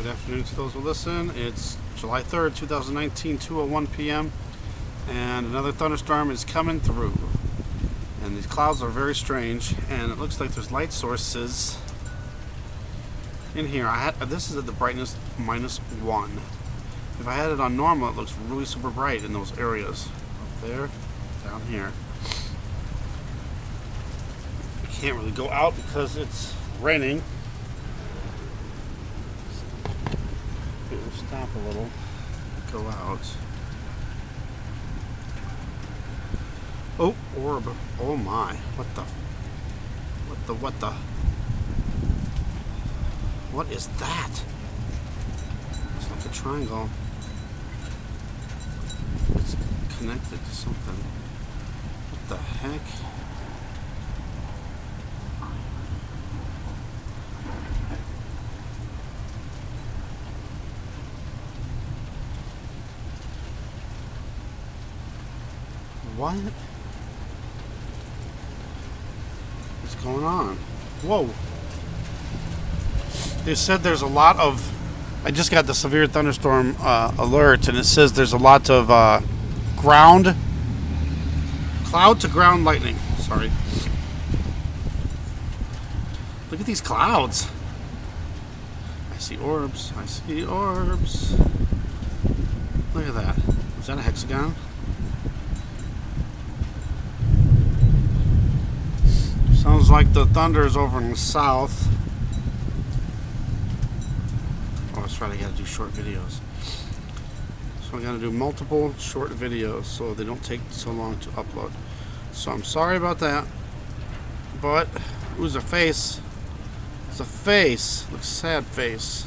Good afternoon to those who listen. It's July 3rd, 2019, 2:01 p.m. and another thunderstorm is coming through. And these clouds are very strange, and it looks like there's light sources in here. This is at the brightness -1. If I had it on normal, it looks really super bright in those areas. Up there, down here. I can't really go out because it's raining. Stop a little, go out. Oh, orb. Oh my. What is that? It's like a triangle. It's connected to something. What the heck? What is going on? Whoa. They said there's a lot of... I just got the severe thunderstorm alert, and it says there's a lot of cloud to ground lightning. Sorry. Look at these clouds. I see orbs. I see orbs. Look at that. Is that a hexagon? Sounds like the thunder is over in the south. Oh, that's right, I gotta do short videos. So I gotta do multiple short videos so they don't take so long to upload. So I'm sorry about that. But, ooh, there's a face. It's a face. Looks sad face.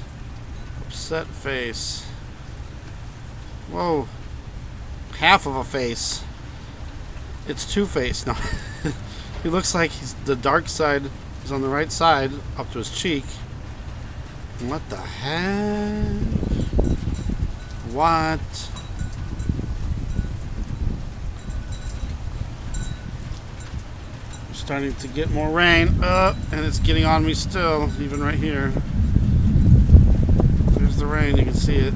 Upset face. Whoa. Half of a face. It's two-face. No. He looks like the dark side is on the right side, up to his cheek. What the heck? What? We're starting to get more rain, and it's getting on me still, even right here. There's the rain, you can see it.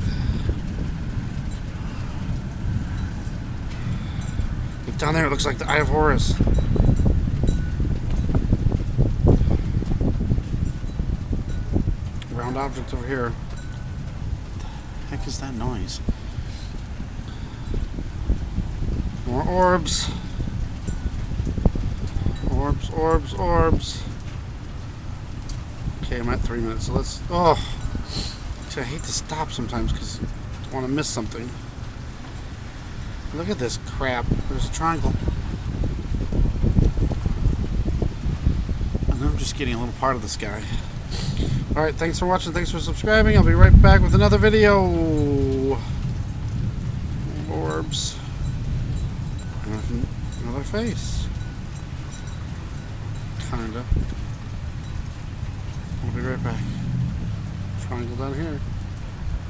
Look down there, it looks like the Eye of Horus. Round object over here. What the heck is that noise? More orbs. Orbs, orbs, orbs. Okay, I'm at 3 minutes, so let's... Oh! See, I hate to stop sometimes because I want to miss something. Look at this crap. There's a triangle. And I'm just getting a little part of the sky. Alright, thanks for watching, thanks for subscribing. I'll be right back with another video. Orbs. Another face. Kinda. I'll be right back. Triangle down here.